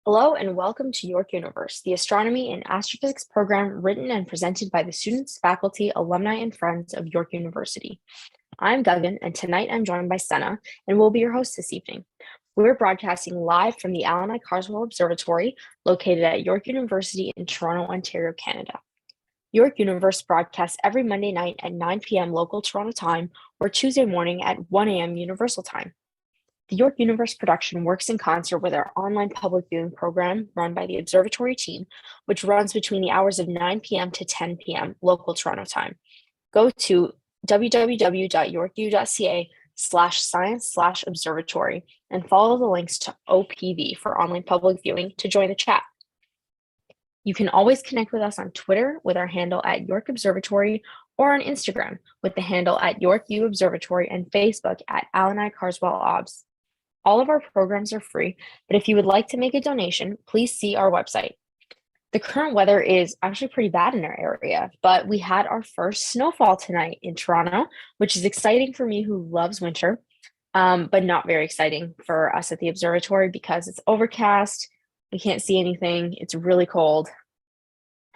Hello and welcome to York Universe, the astronomy and astrophysics program written and presented by the students, faculty, alumni, and friends of York University. I'm Guggan, and tonight I'm joined by Senna, and we'll be your hosts this evening. We're broadcasting live from the Allan Carswell Observatory, located at York University in Toronto, Ontario, Canada. York Universe broadcasts every Monday night at 9 p.m. local Toronto time or Tuesday morning at 1 a.m. Universal time. The York Universe production works in concert with our online public viewing program run by the Observatory team, which runs between the hours of 9 p.m. to 10 p.m. local Toronto time. Go to www.yorku.ca/science/observatory and follow the links to OPV for online public viewing to join the chat. You can always connect with us on Twitter with our handle at York Observatory or on Instagram with the handle at York U Observatory and Facebook at Allan Carswell Obs. All of our programs are free, but if you would like to make a donation, please see our website. The current weather is actually pretty bad in our area, but we had our first snowfall tonight in Toronto, which is exciting for me who loves winter, but not very exciting for us at the observatory because it's overcast. We can't see anything. It's really cold.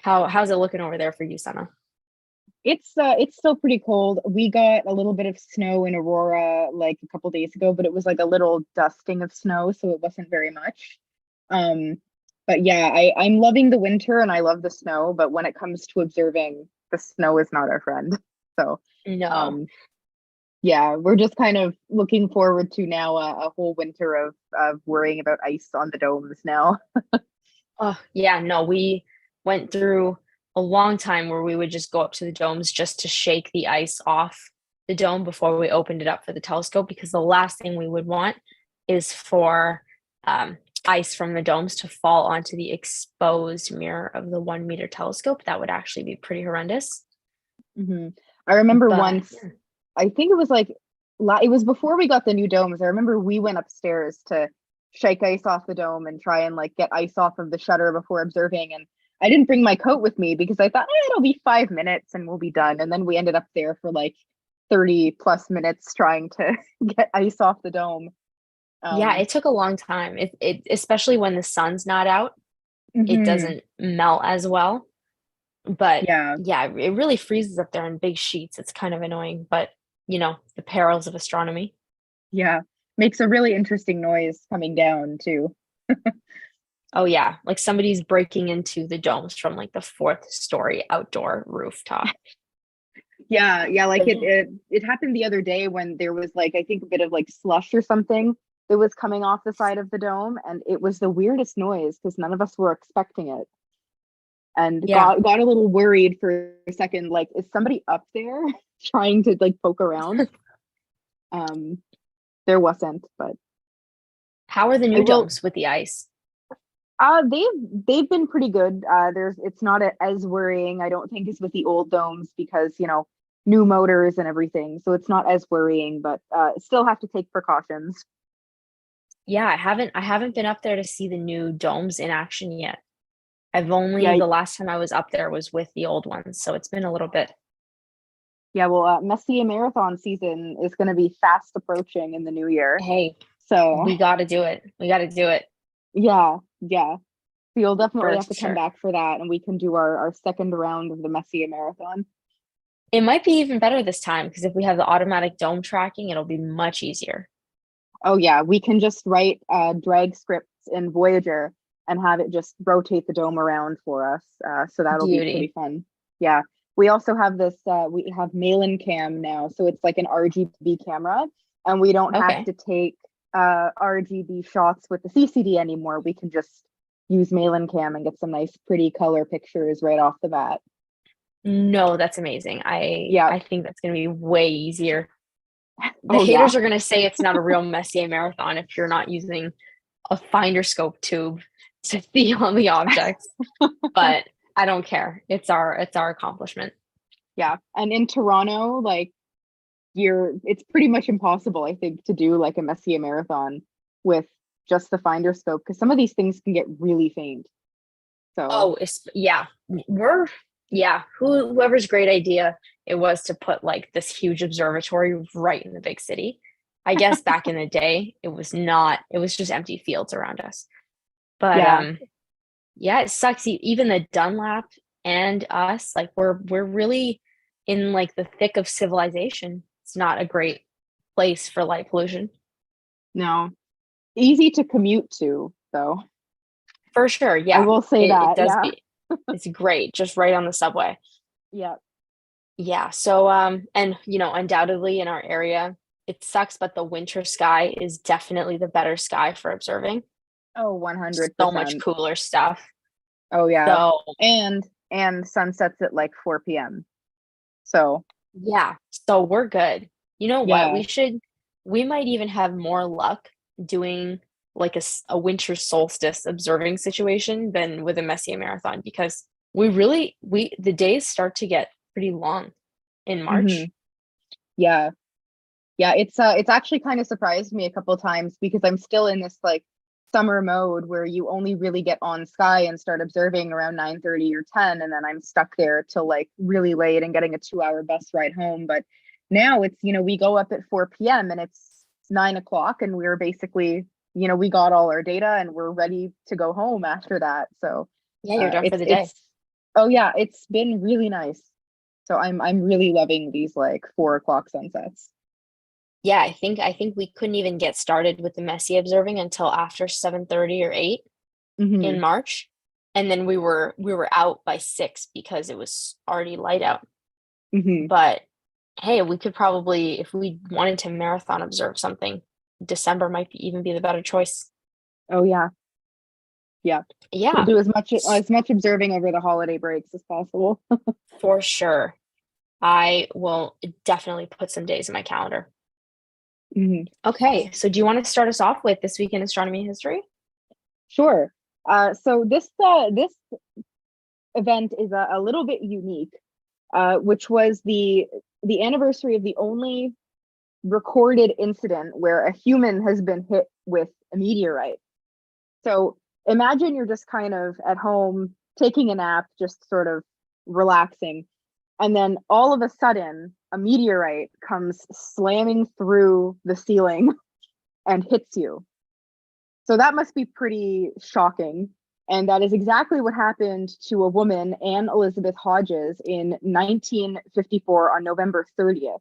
How's it looking over there for you, Sana? It's still pretty cold. We got a little bit of snow in Aurora like a couple days ago, but it was like a little dusting of snow, so it wasn't very much. Um, but yeah, I'm loving the winter and I love the snow, but when it comes to observing, the snow is not our friend. So No. um yeah, we're just kind of looking forward to now a whole winter of worrying about ice on the domes now. Oh, yeah, no, we went through a long time where we would just go up to the domes just to shake the ice off the dome before we opened it up for the telescope, because the last thing we would want is for ice from the domes to fall onto the exposed mirror of the 1 meter telescope. That would actually be pretty horrendous. hmm I remember But once, I think it was like it was before we got the new domes. I remember we went upstairs to shake ice off the dome and try and like get ice off of the shutter before observing. And I didn't bring my coat with me because I thought, it'll be 5 minutes and we'll be done. And then we ended up there for like 30 plus minutes trying to get ice off the dome. yeah, Um, it took a long time. It especially when the sun's not out, it mhm, doesn't melt as well. But yeah, yeah, it really freezes up there in big sheets. It's kind of annoying, but the perils of astronomy. yeah. Makes a really interesting noise coming down too. Oh yeah, like somebody's breaking into the domes from like the fourth story outdoor rooftop. Yeah, like it, Like, it it happened the other day when there was like I think a bit of like slush or something that was coming off the side of the dome, and it was the weirdest noise because none of us were expecting it, and yeah, got a little worried for a second, like is somebody up there trying to like poke around? Um, there wasn't, but how are the I new will. domes with the ice? They've been pretty good. It's not as worrying, I don't think, as with the old domes because new motors and everything, so it's not as worrying, but still have to take precautions. Yeah, I haven't been up there to see the new domes in action yet. I've only Yeah, the last time I was up there was with the old ones, so it's been a little bit. yeah. Well, Messier Marathon season is going to be fast approaching in the new year, Hey, so we got to do it. We got to do it yeah. So you'll definitely for have to come sure. back for that, and we can do our second round of the Messier Marathon. It might be even better this time because if we have the automatic dome tracking, it'll be much easier. Oh yeah, we can just write drag scripts in Voyager and have it just rotate the dome around for us. So that'll be pretty Beauty. fun. Yeah. We also have this, we have Malin Cam now. So it's like an RGB camera, and we don't have Okay. to take RGB shots with the CCD anymore. We can just use Malin Cam and get some nice pretty color pictures right off the bat. No, that's amazing. I Yeah. I think that's going to be way easier. The Oh yeah. haters are going to say it's not a real Messier marathon if you're not using a finder scope tube to see all the objects, but I don't care. It's our accomplishment. Yeah. And in Toronto, like it's pretty much impossible, I think, to do like a Messier marathon with just the finder scope because some of these things can get really faint. So Yeah. We're yeah, whoever's great idea it was to put like this huge observatory right in the big city. I guess back in the day, it was not, it was just empty fields around us. But Yeah. yeah, it sucks. Even the Dunlap and us, like we're really in like the thick of civilization. It's not a great place for light pollution. No. Easy to commute to, though. For sure, I yeah. will say It that. does Yeah. be. It's great, just right on the subway. Yeah. Yeah, so and undoubtedly in our area, it sucks, but the winter sky is definitely the better sky for observing. Oh, So much 100%. cooler stuff. Oh yeah. So And sunsets at like 4 p.m. So yeah, so we're good. You know what? yeah. We might even have more luck doing like a winter solstice observing situation than with a Messier marathon because the days start to get pretty long in Hmm. March. Yeah. Yeah. It's actually kind of surprised me a couple times because I'm still in this like summer mode where you only really get on sky and start observing around 9:30 or 10, and then I'm stuck there till like really late and getting a 2 hour bus ride home. But now it's, we go up at 4 p.m. and it's 9 o'clock and we're basically, we got all our data and we're ready to go home after that. So Yeah, you're done for it's the day. oh yeah, it's been really nice. So I'm really loving these like 4 o'clock sunsets. Yeah, I think we couldn't even get started with the Messier observing until after 7:30 or 8 in Hmm. March. And then we were out by 6 because it was already light out. Hmm. But hey, we could probably, if we wanted to marathon observe something, December might even be the better choice. Oh yeah. Yeah. We'll Yeah, do as much observing over the holiday breaks as possible. for sure. I will definitely put some days in my calendar. Hmm. Okay, so do you want to start us off with this week in astronomy and history? Sure. So this event is a little bit unique, which was the anniversary of the only recorded incident where a human has been hit with a meteorite. So imagine you're just kind of at home taking a nap, just sort of relaxing, and then all of a sudden a meteorite comes slamming through the ceiling and hits you. So that must be pretty shocking. And that is exactly what happened to a woman, Anne Elizabeth Hodges, in 1954 on November 30th.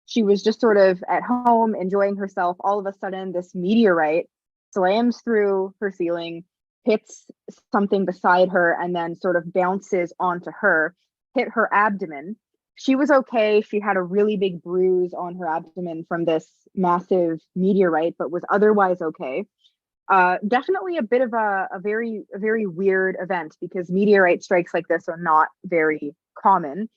She was just sort of at home enjoying herself. All of a sudden, this meteorite slams through her ceiling, hits something beside her, and then sort of bounces onto her, hit her abdomen. She was okay. She had a really big bruise on her abdomen from this massive meteorite, but was otherwise okay. Definitely a bit of a very weird event because meteorite strikes like this are not very common.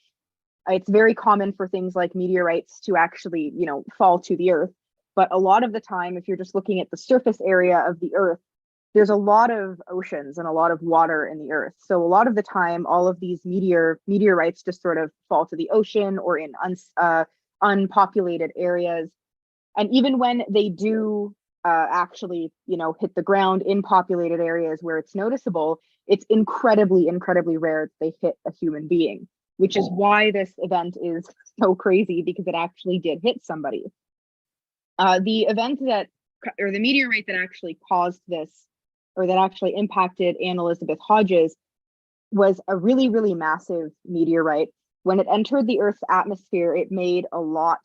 It's very common for things like meteorites to actually, fall to the earth. But a lot of the time, if you're just looking at the surface area of the earth, there's a lot of oceans and a lot of water in the earth. So a lot of the time, all of these meteorites just sort of fall to the ocean or in unpopulated areas. And even when they do actually, hit the ground in populated areas where it's noticeable, it's incredibly rare that they hit a human being, which is why this event is so crazy because it actually did hit somebody. The event that, or the meteorite that actually caused this, or that actually impacted Anne Elizabeth Hodges, was a really massive meteorite. When it entered the Earth's atmosphere, it made like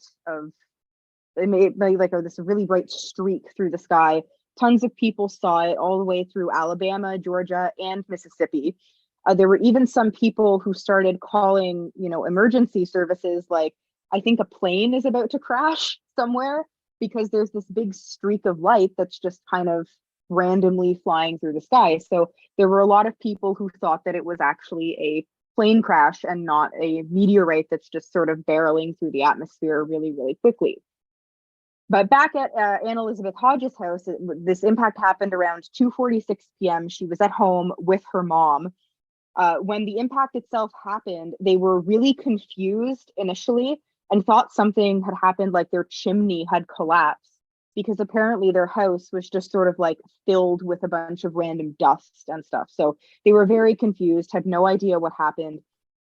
this really bright streak through the sky. Tons of people saw it all the way through Alabama, Georgia, and Mississippi. There were even some people who started calling, emergency services, like, I think a plane is about to crash somewhere because there's this big streak of light that's just kind of randomly flying through the sky. So there were a lot of people who thought that it was actually a plane crash and not a meteorite that's just sort of barreling through the atmosphere really quickly. But back at Anne Elizabeth Hodges' house, this impact happened around 2:46 p.m. She was at home with her mom. When the impact itself happened, they were really confused initially and thought something had happened, like their chimney had collapsed, because apparently their house was just sort of like filled with a bunch of random dust and stuff. So they were very confused, had no idea what happened.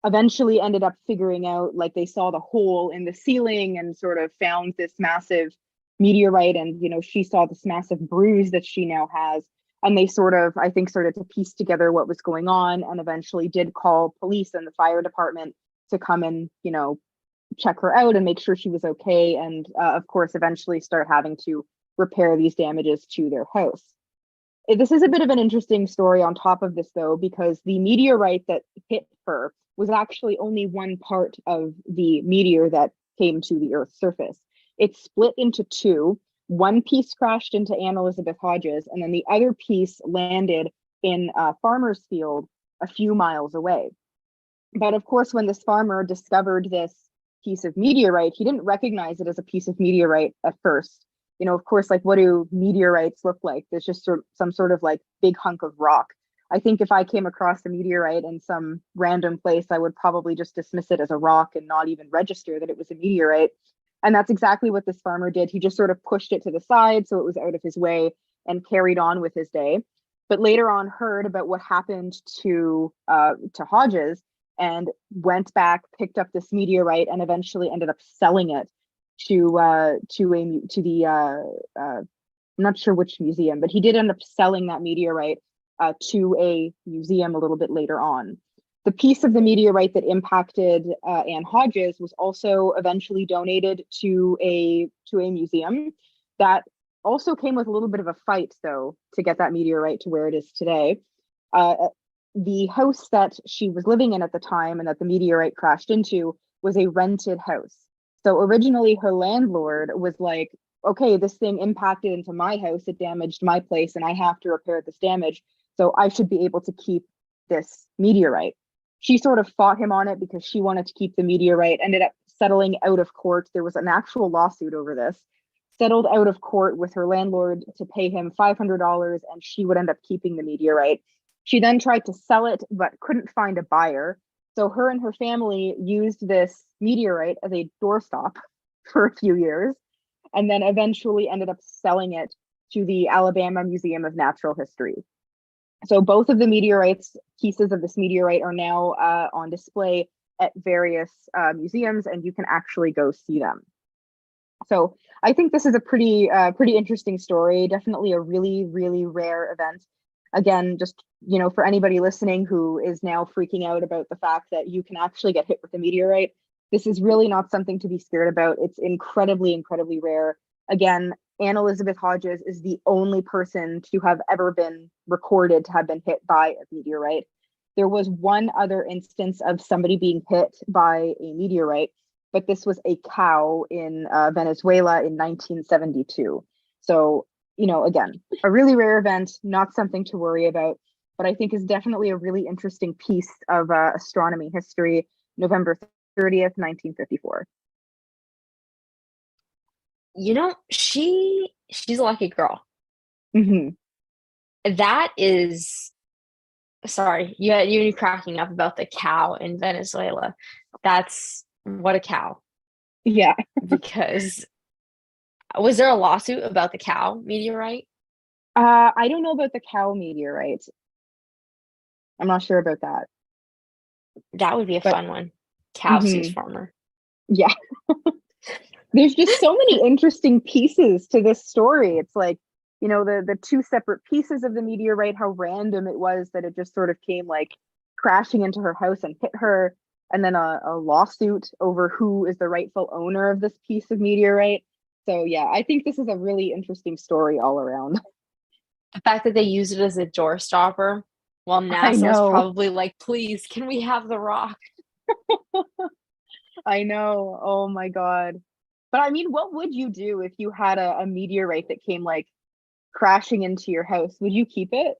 Eventually ended up figuring out, like, they saw the hole in the ceiling and sort of found this massive meteorite, and she saw this massive bruise that she now has. And they sort of, I think, started to piece together what was going on, and eventually did call police and the fire department to come and, check her out and make sure she was okay. And of course, eventually start having to repair these damages to their house. This is a bit of an interesting story on top of this, though, because the meteorite that hit her was actually only one part of the meteor that came to the Earth's surface. It split into two. One piece crashed into Anne Elizabeth Hodges, and then the other piece landed in a farmer's field a few miles away. But of course, when this farmer discovered this piece of meteorite, he didn't recognize it as a piece of meteorite at first. Of course, like, what do meteorites look like? There's just some sort of like big hunk of rock. I think if I came across a meteorite in some random place, I would probably just dismiss it as a rock and not even register that it was a meteorite. And that's exactly what this farmer did. He just sort of pushed it to the side so it was out of his way and carried on with his day. But later on heard about what happened to Hodges, and went back, picked up this meteorite, and eventually ended up selling it to the I'm not sure which museum, but he did end up selling that meteorite to a museum a little bit later on. The piece of the meteorite that impacted Anne Hodges was also eventually donated to a museum. That also came with a little bit of a fight, though, to get that meteorite to where it is today. The house that she was living in at the time and that the meteorite crashed into was a rented house. So originally her landlord was like, okay, this thing impacted into my house, it damaged my place, and I have to repair this damage, so I should be able to keep this meteorite. She sort of fought him on it because she wanted to keep the meteorite, ended up settling out of court. There was an actual lawsuit over this, settled out of court with her landlord to pay him $500, and she would end up keeping the meteorite. She then tried to sell it, but couldn't find a buyer. So her and her family used this meteorite as a doorstop for a few years, and then eventually ended up selling it to the Alabama Museum of Natural History. So both of the pieces of this meteorite are now on display at various museums, and you can actually go see them. So I think this is a pretty interesting story. Definitely a really, really rare event. Again, just, for anybody listening who is now freaking out about the fact that you can actually get hit with a meteorite, this is really not something to be scared about. It's incredibly, incredibly rare. Again, Anne Elizabeth Hodges is the only person to have ever been recorded to have been hit by a meteorite. There was one other instance of somebody being hit by a meteorite, but this was a cow in Venezuela in 1972. So, again, a really rare event, not something to worry about, but I think is definitely a really interesting piece of astronomy history, November 30th, 1954. She's a lucky girl. Mm-hmm. That is, sorry, you had me cracking up about the cow in Venezuela. That's, what a cow. Yeah. Because was there a lawsuit about the cow meteorite? I don't know about the cow meteorite. I'm not sure about that. That would be a fun one. Cow sues farmer. Yeah. There's just so many interesting pieces to this story. It's like, the two separate pieces of the meteorite, how random it was that it just sort of came like crashing into her house and hit her, and then a lawsuit over who is the rightful owner of this piece of meteorite. So yeah, I think this is a really interesting story all around. The fact that they use it as a door stopper, while NASA was probably like, please, can we have the rock? I know. Oh my God. But I mean, what would you do if you had a meteorite that came like crashing into your house? Would you keep it?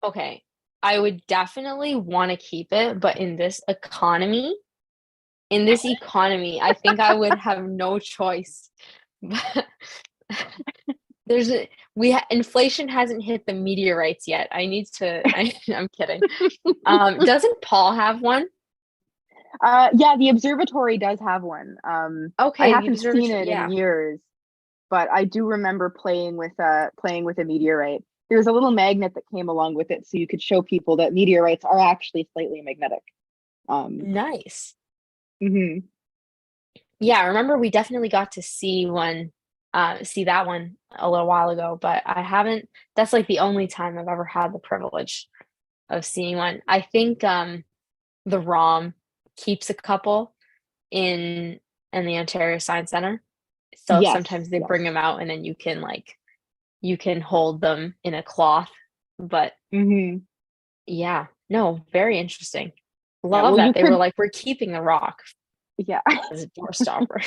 Okay, I would definitely want to keep it, but in this economy, I think I would have no choice. Inflation hasn't hit the meteorites yet. I'm kidding. Doesn't Paul have one? Yeah, the observatory does have one. Okay, I haven't seen it in years, but I do remember playing with a meteorite. There was a little magnet that came along with it, so you could show people that meteorites are actually slightly magnetic. Nice. Mm-hmm. Yeah, I remember we definitely got to see one see that one a little while ago, but I haven't. That's like the only time I've ever had the privilege of seeing one. I think the ROM keeps a couple in the Ontario Science Center. So Yes, sometimes they bring yes. them out and then you can hold them in a cloth. But Hmm. yeah, no, very interesting. Yeah, Love well, you that. They were could, like, we're keeping the rock yeah. as a door stopper.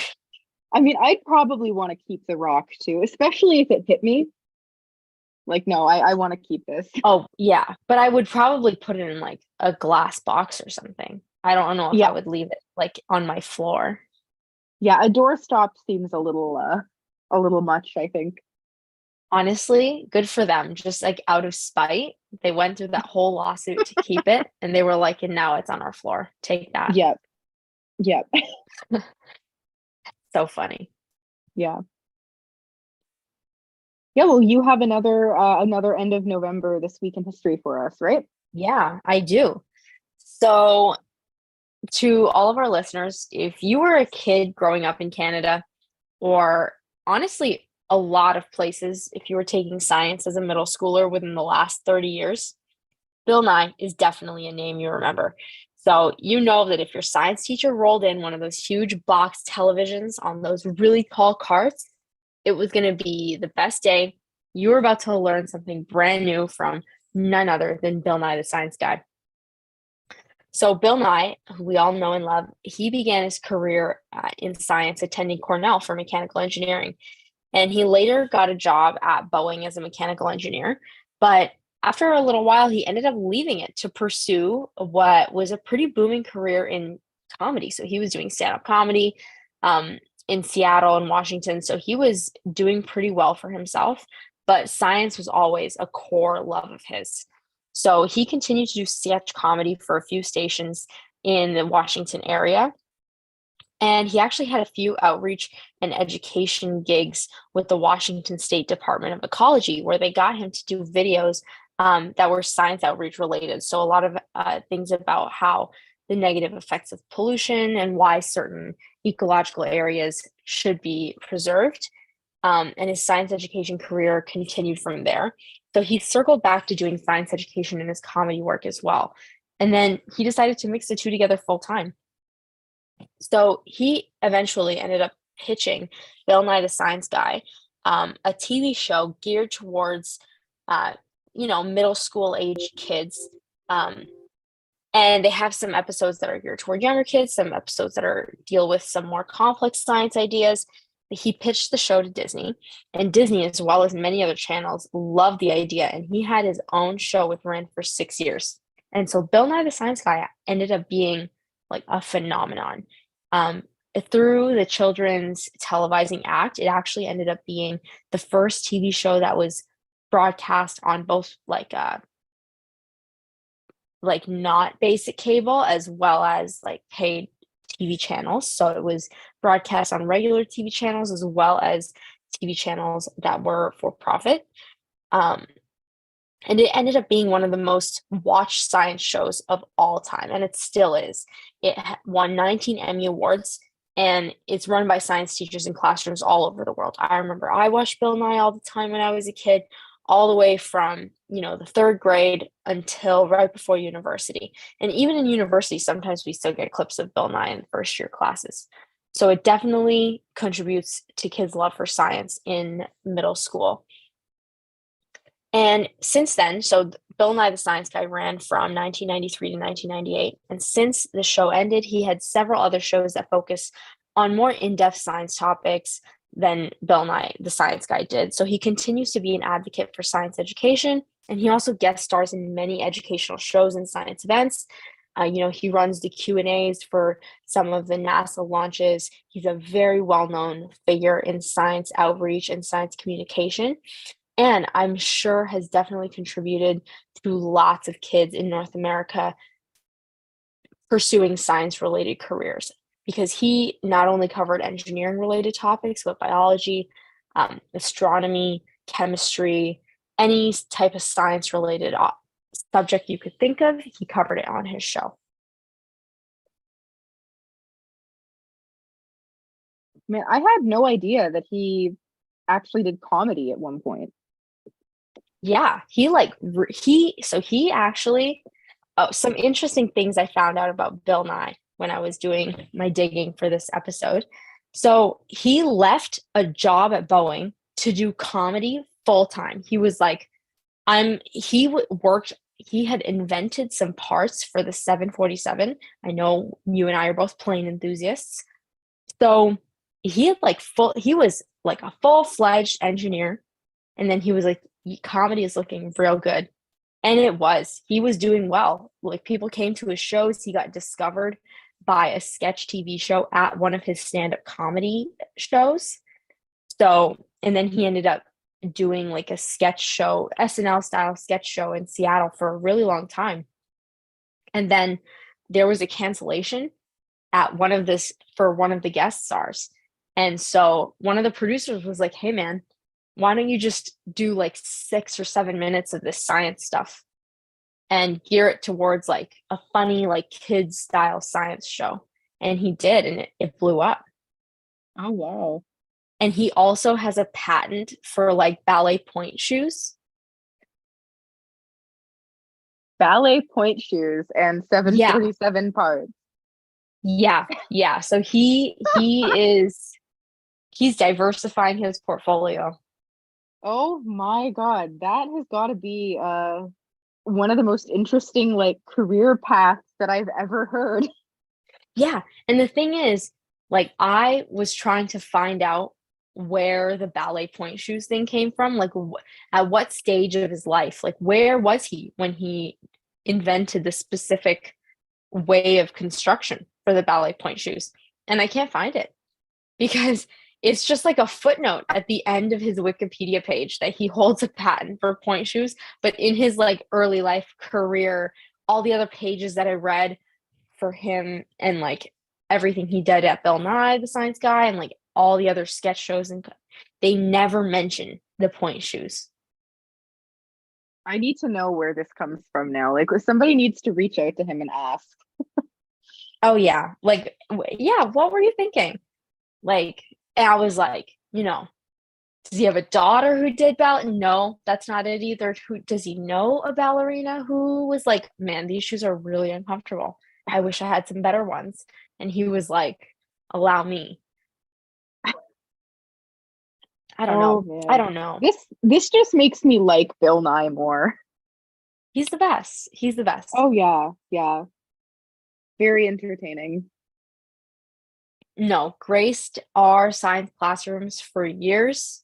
I mean, I'd probably want to keep the rock too, especially if it hit me. Like, no, I want to keep this. Oh, yeah. But I would probably put it in like a glass box or something. I don't know if I Yeah, would leave it like on my floor. yeah. A doorstop seems a little much, I think. Honestly, good for them. Just like out of spite, they went through that whole lawsuit to keep it, and they were like, and now it's on our floor. Take that. Yep, yep, So funny. yeah. Yeah, well, you have another end of November this week in history for us, right? Yeah, I do. So, to all of our listeners, if you were a kid growing up in Canada, or honestly, a lot of places, if you were taking science as a middle schooler within the last 30 years, Bill Nye is definitely a name you remember. So you know that if your science teacher rolled in one of those huge box televisions on those really tall carts, it was going to be the best day. You were about to learn something brand new from none other than Bill Nye the Science Guy. So Bill Nye, who we all know and love, he began his career in science attending Cornell for mechanical engineering. And he later got a job at Boeing as a mechanical engineer. But after a little while, he ended up leaving it to pursue what was a pretty booming career in comedy. So he was doing stand-up comedy in Seattle and Washington. So he was doing pretty well for himself, but science was always a core love of his. So he continued to do sketch comedy for a few stations in the Washington area. And he actually had a few outreach and education gigs with the Washington State Department of Ecology, where they got him to do videos that were science outreach related. So, a lot of things about how the negative effects of pollution and why certain ecological areas should be preserved. And his science education career continued from there. So, he circled back to doing science education in his comedy work as well. And then he decided to mix the two together full time. So he eventually ended up pitching Bill Nye the Science Guy, a TV show geared towards, uh, middle school age kids. Um, and they have some episodes that are geared toward younger kids, some episodes that are deal with some more complex science ideas. He pitched the show to Disney, and Disney, as well as many other channels, loved the idea. And he had his own show with ran for 6 years. And so Bill Nye the Science Guy ended up being like a phenomenon. Um, Through the Children's Televising Act, it actually ended up being the first TV show that was broadcast on both like not basic cable as well as like paid TV channels. So it was broadcast on regular TV channels as well as TV channels that were for profit. Um, and it ended up being one of the most watched science shows of all time, and it still is. It won 19 Emmy Awards, and it's run by science teachers in classrooms all over the world. I remember I watched Bill Nye all the time when I was a kid, all the way from, the third grade until right before university. And even in university, sometimes we still get clips of Bill Nye in first year classes. So it definitely contributes to kids' love for science in middle school. And since then, so Bill Nye the Science Guy ran from 1993 to 1998. And since the show ended, he had several other shows that focus on more in-depth science topics than Bill Nye the Science Guy did. So he continues to be an advocate for science education, and he also guest stars in many educational shows and science events. He runs the Q&As for some of the NASA launches. He's a very well-known figure in science outreach and science communication, and I'm sure has definitely contributed to lots of kids in North America pursuing science related careers, because he not only covered engineering related topics, but biology, astronomy, chemistry, any type of science related subject you could think of, he covered it on his show. Man, I had no idea that he actually did comedy at one point. Yeah, he actually, oh, some interesting things I found out about Bill Nye when I was doing my digging for this episode. So he left a job at Boeing to do comedy full time. He was like, worked, he had invented some parts for the 747. I know you and I are both plane enthusiasts. So he was like a full-fledged engineer. And then he was like, comedy is looking real good. And it was. He was doing well. Like people came to his shows. He got discovered by a sketch TV show at one of his stand-up comedy shows. So, and then he ended up doing like a sketch show, SNL style sketch show in Seattle for a really long time. And then there was a cancellation at one of the guest stars. And so one of the producers was like, "Hey man, why don't you just do like 6 or 7 minutes of this science stuff and gear it towards like a funny, like kids style science show?" And he did, and it blew up. Oh, wow. And he also has a patent for like ballet point shoes. Ballet point shoes and Yeah. 747 parts. Yeah. Yeah. So he's diversifying his portfolio. Oh my God, that has got to be one of the most interesting like career paths that I've ever heard. Yeah. And the thing is, like, I was trying to find out where the ballet point shoes thing came from. Like, at what stage of his life? Like, where was he when he invented the specific way of construction for the ballet point shoes? And I can't find it because it's just like a footnote at the end of his Wikipedia page that he holds a patent for point shoes. But in his like early life career, all the other pages that I read for him and like everything he did at Bill Nye, the Science Guy, and like all the other sketch shows, and they never mention the point shoes. I need to know where this comes from now. Like somebody needs to reach out to him and ask. Oh yeah, like yeah, what were you thinking? Like, and I was like, does he have a daughter who did ballet? No, that's not it either. Who does he know a ballerina who was like, man, these shoes are really uncomfortable. I wish I had some better ones. And he was like, allow me. I don't Oh know. I man. don't know. This just makes me like Bill Nye more. He's the best. He's the best. Oh yeah, yeah. Very entertaining. No, graced our science classrooms for years.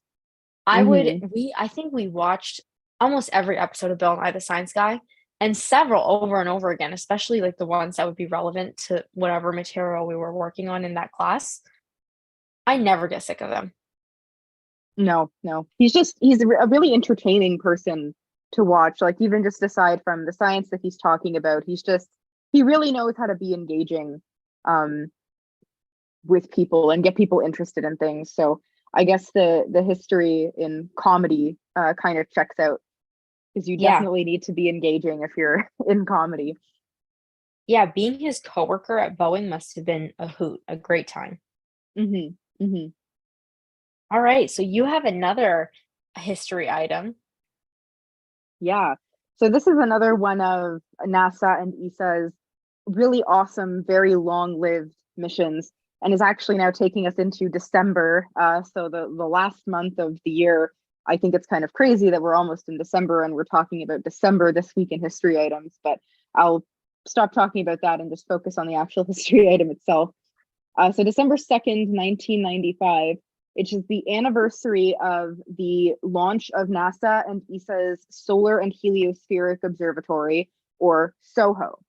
Hmm. I think we watched almost every episode of Bill Nye the Science Guy, and several over and over again, especially like the ones that would be relevant to whatever material we were working on in that class. I never get sick of them. No, no. He's a really entertaining person to watch. Like even just aside from the science that he's talking about, he really knows how to be engaging um with people and get people interested in things. So I guess the history in comedy kind of checks out because you Yeah. definitely need to be engaging if you're in comedy. Yeah, being his coworker at Boeing must have been a hoot, a great time. Hmm. Hmm. All right, so you have another history item. Yeah. So this is another one of NASA and ESA's really awesome, very long-lived missions, and is actually now taking us into December. So the last month of the year. I think it's kind of crazy that we're almost in December and we're talking about December this week in history items, but I'll stop talking about that and just focus on the actual history item itself. So December 2nd, 1995, which is the anniversary of the launch of NASA and ESA's Solar and Heliospheric Observatory, or SOHO.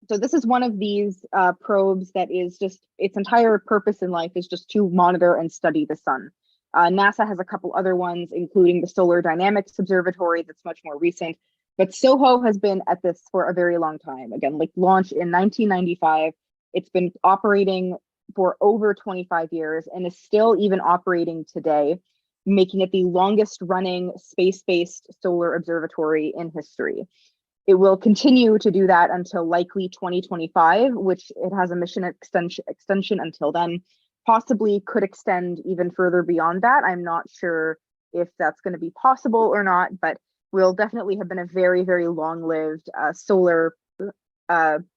So this is one of these probes that is just, its entire purpose in life is just to monitor and study the sun. NASA has a couple other ones, including the Solar Dynamics Observatory that's much more recent, but SOHO has been at this for a very long time. Again, like launched in 1995. It's been operating for over 25 years and is still even operating today, making it the longest running space-based solar observatory in history. It will continue to do that until likely 2025, which it has a mission extension until then. possibly could extend even further beyond that. I'm not sure if that's going to be possible or not, but will definitely have been a very, very long-lived solar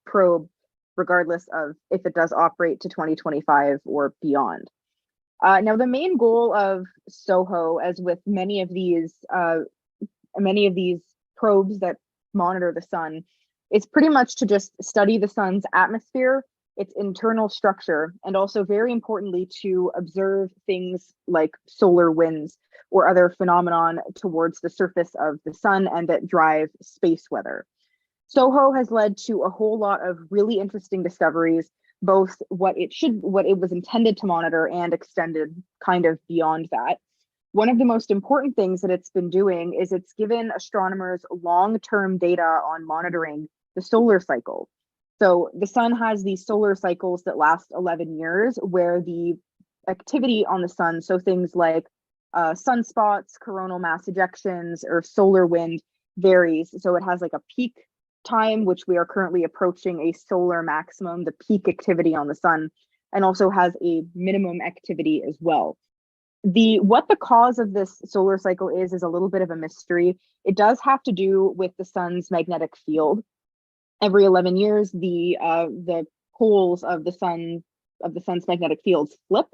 probe, regardless of if it does operate to 2025 or beyond. Now, the main goal of SOHO, as with many of these probes that monitor the sun, is pretty much to just study the sun's atmosphere, its internal structure, and also very importantly to observe things like solar winds or other phenomenon towards the surface of the sun and that drive space weather. SOHO has led to a whole lot of really interesting discoveries, both what it was intended to monitor and extended kind of beyond that. One of the most important things that it's been doing is it's given astronomers long-term data on monitoring the solar cycle. So the sun has these solar cycles that last 11 years where the activity on the sun, so things like sunspots, coronal mass ejections, or solar wind varies. So it has like a peak time, which we are currently approaching a solar maximum, the peak activity on the sun, and also has a minimum activity as well. What the cause of this solar cycle is a little bit of a mystery. It does have to do with the sun's magnetic field. Every 11 years, the poles of the sun's magnetic fields flip,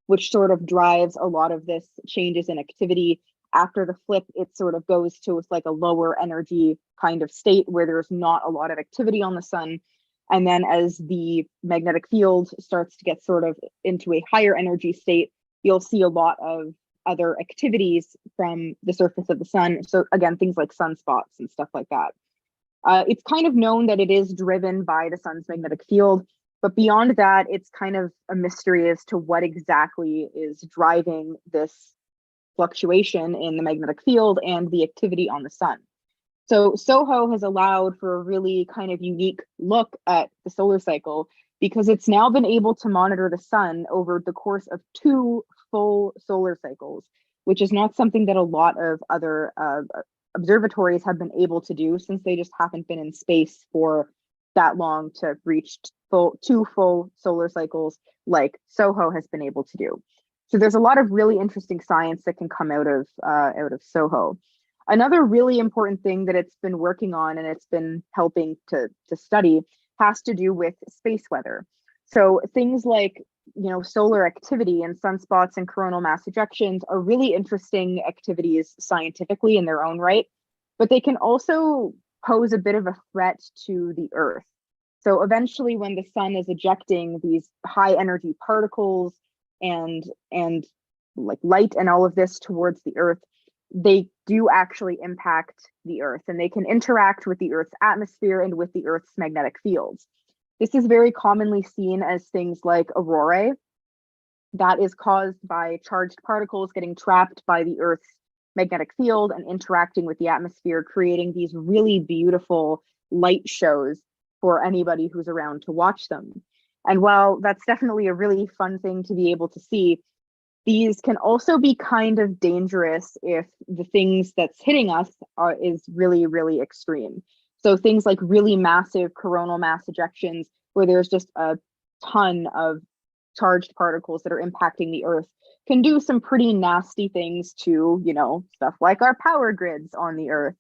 which sort of drives a lot of this changes in activity. After the flip, it sort of goes to like a lower energy kind of state where there's not a lot of activity on the sun. And then as the magnetic field starts to get sort of into a higher energy state, you'll see a lot of other activities from the surface of the sun. So again, things like sunspots and stuff like that. It's kind of known that it is driven by the sun's magnetic field, but beyond that, it's kind of a mystery as to what exactly is driving this fluctuation in the magnetic field and the activity on the sun. So SOHO has allowed for a really kind of unique look at the solar cycle because it's now been able to monitor the sun over the course of 2 full solar cycles, which is not something that a lot of other observatories have been able to do since they just haven't been in space for that long to reach 2 full solar cycles like SOHO has been able to do. So there's a lot of really interesting science that can come out of SOHO. Another really important thing that it's been working on and it's been helping to study has to do with space weather. So things like solar activity and sunspots and coronal mass ejections are really interesting activities scientifically in their own right, but they can also pose a bit of a threat to the Earth. So eventually when the sun is ejecting these high energy particles and like light and all of this towards the Earth, they do actually impact the Earth and they can interact with the Earth's atmosphere and with the Earth's magnetic fields. This is very commonly seen as things like aurorae that is caused by charged particles getting trapped by the Earth's magnetic field and interacting with the atmosphere, creating these really beautiful light shows for anybody who's around to watch them. And while that's definitely a really fun thing to be able to see, these can also be kind of dangerous if the things that's hitting us is really, really extreme. So things like really massive coronal mass ejections, where there's just a ton of charged particles that are impacting the Earth, can do some pretty nasty things to, stuff like our power grids on the Earth.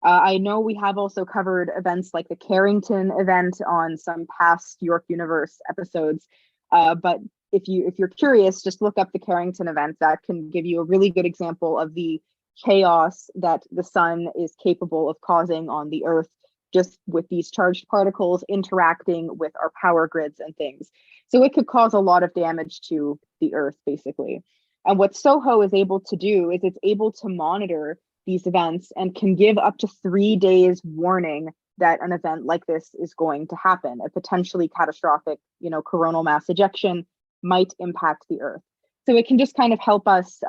I know we have also covered events like the Carrington event on some past York Universe episodes, but if you're curious, just look up the Carrington event. That can give you a really good example of the chaos that the sun is capable of causing on the Earth, just with these charged particles interacting with our power grids and things. So it could cause a lot of damage to the Earth, basically. And what SOHO is able to do is it's able to monitor these events and can give up to 3 days warning that an event like this is going to happen. A potentially catastrophic, coronal mass ejection might impact the Earth. So it can just kind of help us,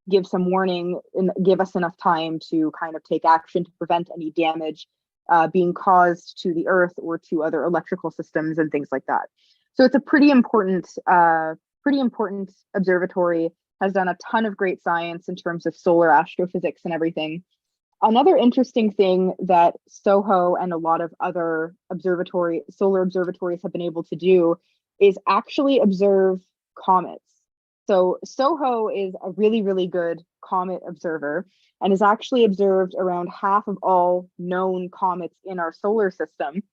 give some warning and give us enough time to kind of take action to prevent any damage being caused to the Earth or to other electrical systems and things like that. So it's a pretty important observatory, has done a ton of great science in terms of solar astrophysics and everything. Another interesting thing that SOHO and a lot of other solar observatories have been able to do is actually observe comets. So SOHO is a really, really good comet observer and has actually observed around half of all known comets in our solar system,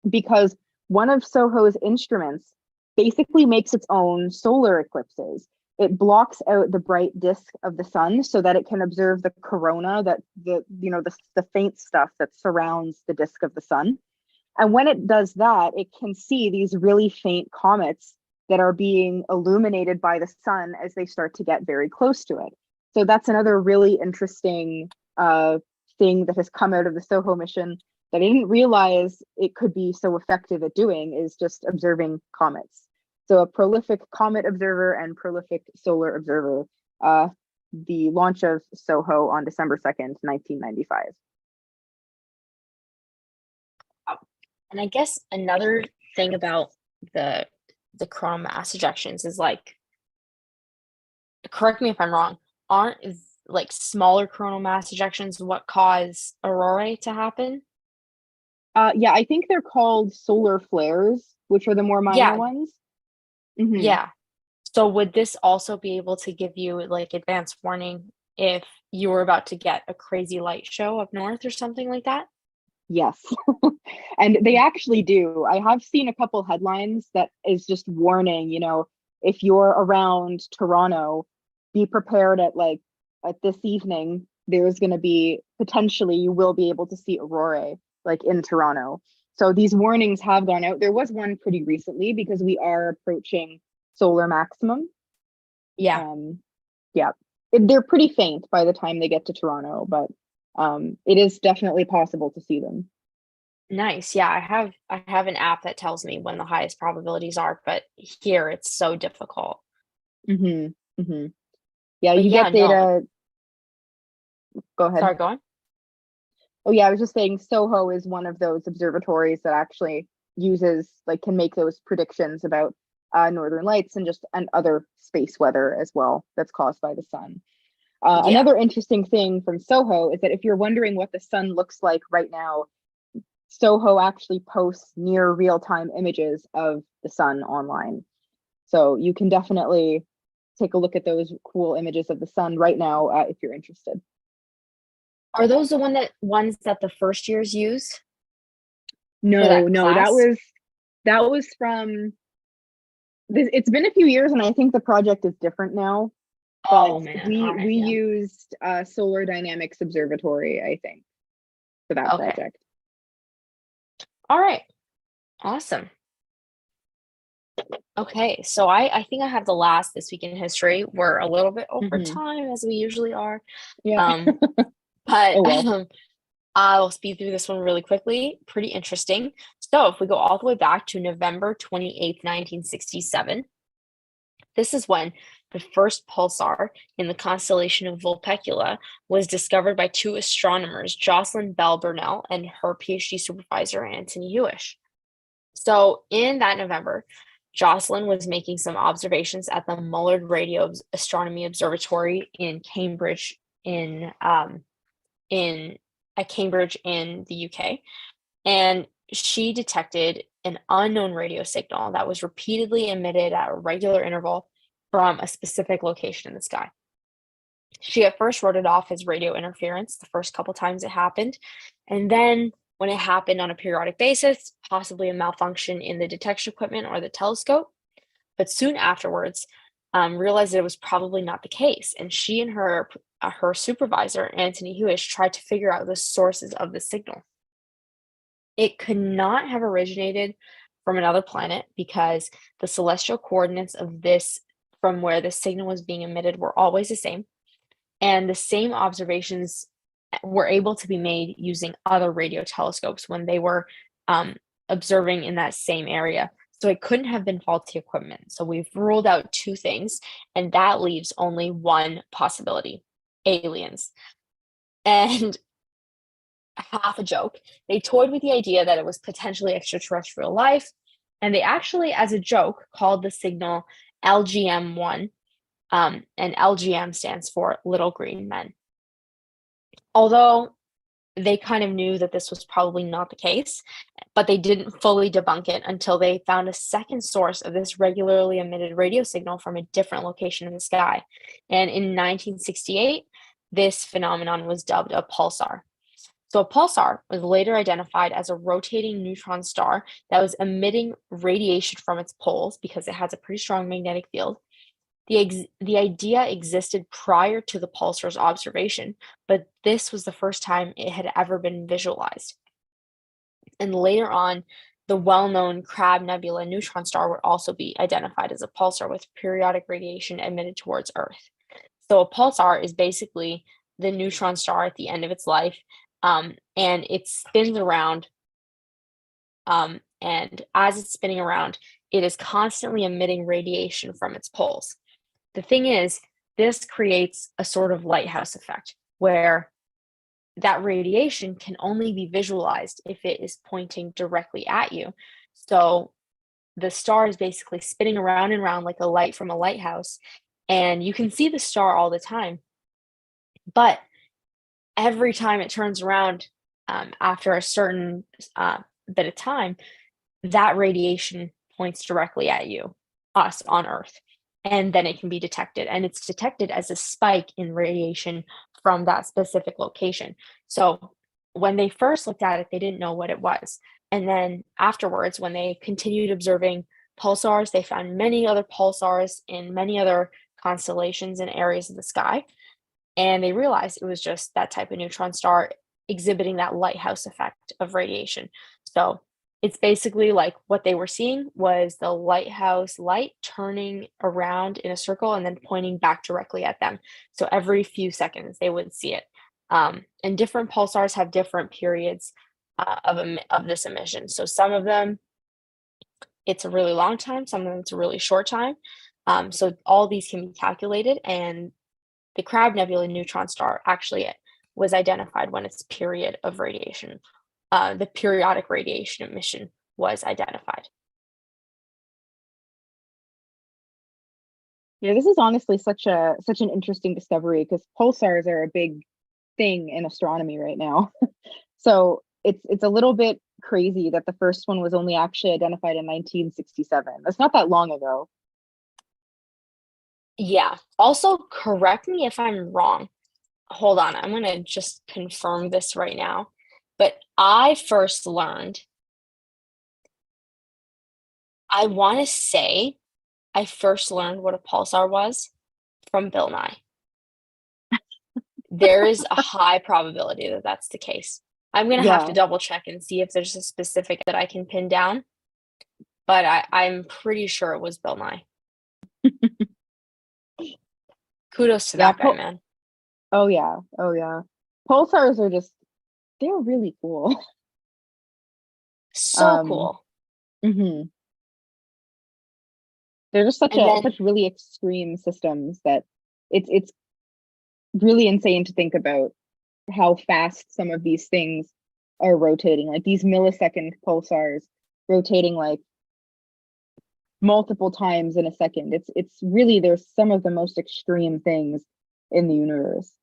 because one of SOHO's instruments basically makes its own solar eclipses. It blocks out the bright disk of the sun so that it can observe the corona, that the faint stuff that surrounds the disk of the sun. And when it does that, it can see these really faint comets that are being illuminated by the sun as they start to get very close to it. So that's another really interesting thing that has come out of the SOHO mission that I didn't realize it could be so effective at doing, is just observing comets. So a prolific comet observer and prolific solar observer, the launch of SOHO on December 2nd, 1995. And I guess another thing about the coronal mass ejections is, like, correct me if I'm wrong, aren't like smaller coronal mass ejections what cause aurorae to happen? Yeah, I think they're called solar flares, which are the more minor Yeah, ones. Mhm. yeah. So would this also be able to give you, like, advance warning if you were about to get a crazy light show up north or something like that? Yes. And they actually do. I have seen a couple headlines that is just warning, if you're around Toronto, be prepared at this evening, there's going to be potentially, you will be able to see aurorae like in Toronto. So these warnings have gone out. There was one pretty recently because we are approaching solar maximum. Yeah. Yeah, they're pretty faint by the time they get to Toronto, but it is definitely possible to see them. Nice. Yeah, I have an app that tells me when the highest probabilities are, but here it's so difficult. Hmm. Hmm. Yeah, But you yeah, get no, data. Go ahead. sorry, go on. Oh yeah, I was just saying Soho is one of those observatories that actually can make those predictions about northern lights and other space weather as well that's caused by the sun. Yeah. Another interesting thing from Soho is that if you're wondering what the sun looks like right now, Soho actually posts near real-time images of the sun online. So you can definitely take a look at those cool images of the sun right now if you're interested. Are those the ones that the first years use for No, that no, that class? was from it's been a few years and I think the project is different now, but Oh man. we All right. we Yeah. used Solar Dynamics Observatory, I think, for that Okay. project. All right. Awesome. Okay. So I think I have the last this week in history. We're a little bit over Hmm. time as we usually are. Yeah. Um, but Oh well. I'll speed through this one really quickly. Pretty interesting. So if we go all the way back to November 28th, 1967, this is when the first pulsar in the constellation of Vulpecula was discovered by two astronomers, Jocelyn Bell Burnell and her PhD supervisor, Anthony Hewish. So in that November, Jocelyn was making some observations at the Mullard Radio Astronomy Observatory in Cambridge, in at Cambridge in the UK, and she detected an unknown radio signal that was repeatedly emitted at a regular interval from a specific location in the sky. She at first wrote it off as radio interference the first couple times it happened, and then when it happened on a periodic basis, possibly a malfunction in the detection equipment or the telescope. But soon afterwards, realized that it was probably not the case, and she and her supervisor, Anthony Hewish, tried to figure out the sources of the signal. It could not have originated from another planet because the celestial coordinates of this from where the signal was being emitted were always the same, and the same observations were able to be made using other radio telescopes when they were observing in that same area. So it couldn't have been faulty equipment. So we've ruled out two things, and that leaves only one possibility: aliens. And half a joke, they toyed with the idea that it was potentially extraterrestrial life, and they actually, as a joke, called the signal LGM1, and LGM stands for Little Green Men. Although they kind of knew that this was probably not the case, but they didn't fully debunk it until they found a second source of this regularly emitted radio signal from a different location in the sky. And in 1968, this phenomenon was dubbed a pulsar. So a pulsar was later identified as a rotating neutron star that was emitting radiation from its poles because it has a pretty strong magnetic field. The idea existed prior to the pulsar's observation, but this was the first time it had ever been visualized. And later on, the well-known Crab Nebula neutron star would also be identified as a pulsar with periodic radiation emitted towards Earth. So a pulsar is basically the neutron star at the end of its life, and it spins around, and as it's spinning around, it is constantly emitting radiation from its poles. The thing is, this creates a sort of lighthouse effect where that radiation can only be visualized if it is pointing directly at you. So the star is basically spinning around and around like a light from a lighthouse, and you can see the star all the time. But every time it turns around, after a certain bit of time, that radiation points directly at you, us on Earth, and then it can be detected. And it's detected as a spike in radiation from that specific location. So when they first looked at it, they didn't know what it was. And then afterwards, when they continued observing pulsars, they found many other pulsars in many other constellations and areas of the sky. And they realized it was just that type of neutron star exhibiting that lighthouse effect of radiation. So it's basically like what they were seeing was the lighthouse light turning around in a circle and then pointing back directly at them. So every few seconds they would see it. And different pulsars have different periods of this emission. So some of them, it's a really long time. Some of them, it's a really short time. So all these can be calculated, and the Crab Nebula neutron star actually was identified when its period of radiation, the periodic radiation emission, was identified. Yeah, this is honestly such an interesting discovery because pulsars are a big thing in astronomy right now. So it's a little bit crazy that the first one was only actually identified in 1967. That's not that long ago. Yeah. Also, correct me if I'm wrong. Hold on, I'm gonna just confirm this right now. But I wanna say I first learned what a pulsar was from Bill Nye. There is a high probability that that's the case. I'm gonna have to Yeah. double check and see if there's a specific that I can pin down, but I'm pretty sure it was Bill Nye. Kudos to Yeah. that guy, man. Oh yeah. Oh yeah. Pulsars are just they're really cool. So Um, cool. mhm. They're just And then such really extreme systems that it's really insane to think about how fast some of these things are rotating. Like these millisecond pulsars rotating like multiple times in a second. It's really there's some of the most extreme things in the universe.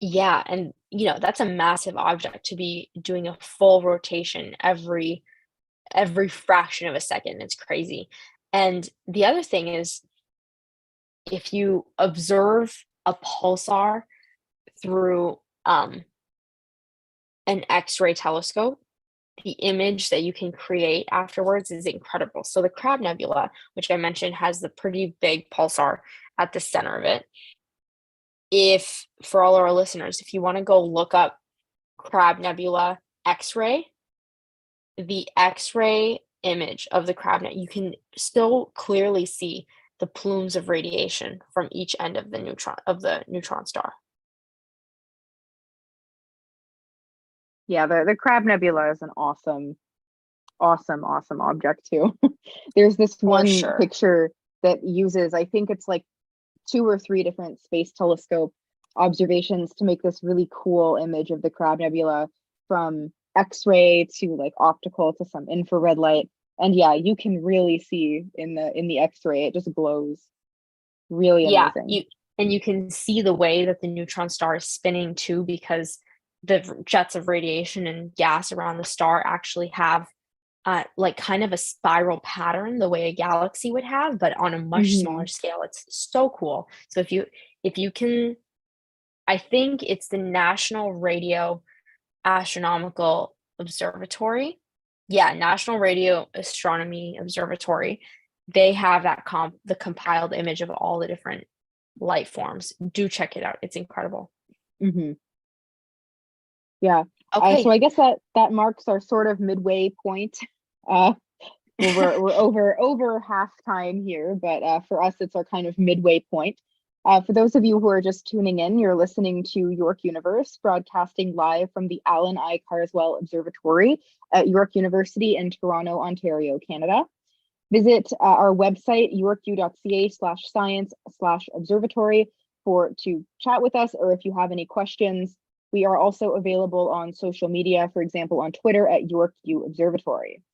yeah, and that's a massive object to be doing a full rotation every fraction of a second. It's crazy. And the other thing is, if you observe a pulsar through an X-ray telescope, the image that you can create afterwards is incredible. So the Crab Nebula, which I mentioned, has the pretty big pulsar at the center of it. If for all our listeners, if you want to go look up Crab Nebula X-ray, the X-ray image of the Crab Nebula, you can still clearly see the plumes of radiation from each end of the neutron star. Yeah, the Crab Nebula is an awesome object too. There's this For one sure. picture that uses, I think it's like 2 or 3 different space telescope observations to make this really cool image of the Crab Nebula, from X-ray to like optical to some infrared light. And yeah, you can really see in the X-ray, it just glows. Really Yeah, amazing. you can see the way that the neutron star is spinning too, because the jets of radiation and gas around the star actually have like kind of a spiral pattern the way a galaxy would have, but on a much smaller scale. It's so cool. So if you can, I think it's the National Radio Astronomical Observatory. Yeah, National Radio Astronomy Observatory. They have that the compiled image of all the different light forms. Do check it out. It's incredible. Yeah. Okay. So I guess that marks our sort of midway point. We're over halftime here, but for us, it's our kind of midway point. For those of you who are just tuning in, you're listening to York Universe, broadcasting live from the Allan I. Carswell Observatory at York University in Toronto, Ontario, Canada. Visit our website, yorku.ca/science/observatory to chat with us, or if you have any questions. We are also available on social media, for example, on Twitter at YorkU Observatory.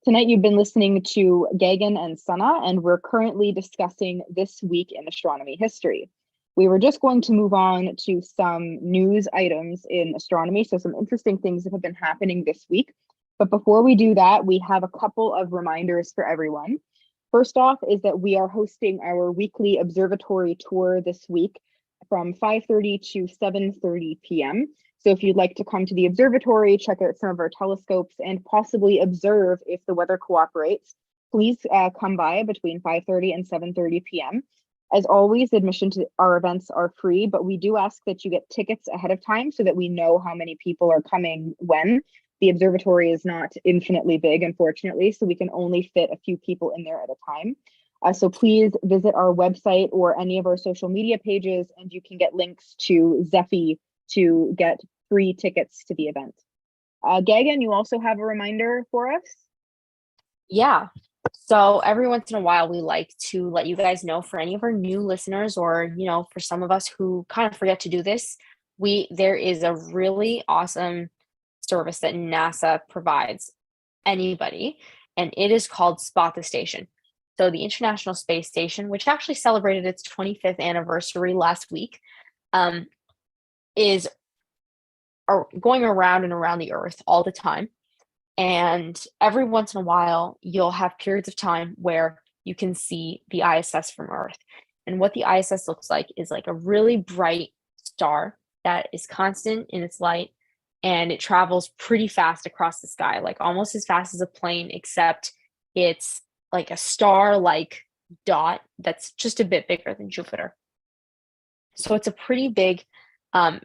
Tonight, you've been listening to Gagan and Sana, and we're currently discussing this week in astronomy history. We were just going to move on to some news items in astronomy, so some interesting things that have been happening this week. But before we do that, we have a couple of reminders for everyone. First off is that we are hosting our weekly observatory tour this week from 5:30 to 7:30 p.m. So if you'd like to come to the observatory, check out some of our telescopes, and possibly observe if the weather cooperates, please come by between 5:30 and 7:30 p.m. As always, admission to our events are free, but we do ask that you get tickets ahead of time so that we know how many people are coming when. The observatory is not infinitely big, unfortunately, so we can only fit a few people in there at a time. So please visit our website or any of our social media pages, and you can get links to Zephy to get free tickets to the event. Gagan, you also have a reminder for us? Yeah. So every once in a while, we like to let you guys know, for any of our new listeners, or, for some of us who kind of forget to do this, there is a really awesome service that NASA provides anybody, and it is called Spot the Station. So the International Space Station, which actually celebrated its 25th anniversary last week, is going around and around the Earth all the time. And every once in a while, you'll have periods of time where you can see the ISS from Earth. And what the ISS looks like is like a really bright star that is constant in its light, and it travels pretty fast across the sky, like almost as fast as a plane, except it's like a star-like dot that's just a bit bigger than Jupiter. So it's a pretty big,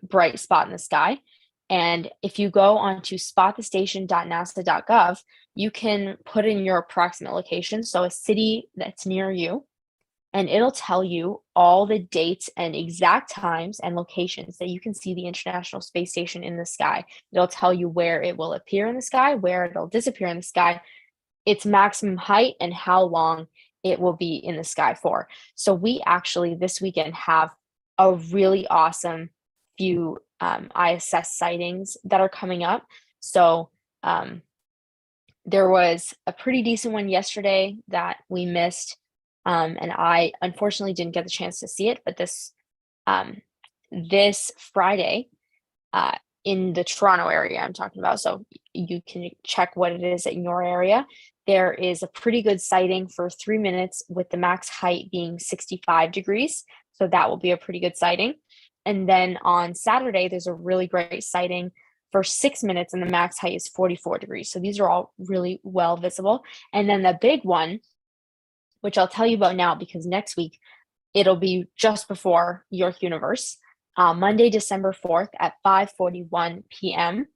bright spot in the sky. And if you go onto spotthestation.nasa.gov, you can put in your approximate location, so a city that's near you, and it'll tell you all the dates and exact times and locations that you can see the International Space Station in the sky. It'll tell you where it will appear in the sky, where it'll disappear in the sky, its maximum height, and how long it will be in the sky for. So we actually this weekend have a really awesome few ISS sightings that are coming up. So there was a pretty decent one yesterday that we missed, and I unfortunately didn't get the chance to see it. But this Friday, in the Toronto area I'm talking about, so you can check what it is in your area. There is a pretty good sighting for 3 minutes with the max height being 65 degrees. So that will be a pretty good sighting. And then on Saturday, there's a really great sighting for 6 minutes, and the max height is 44 degrees. So these are all really well visible. And then the big one, which I'll tell you about now because next week it'll be just before York Universe, Monday, December 4th at 5:41 p.m.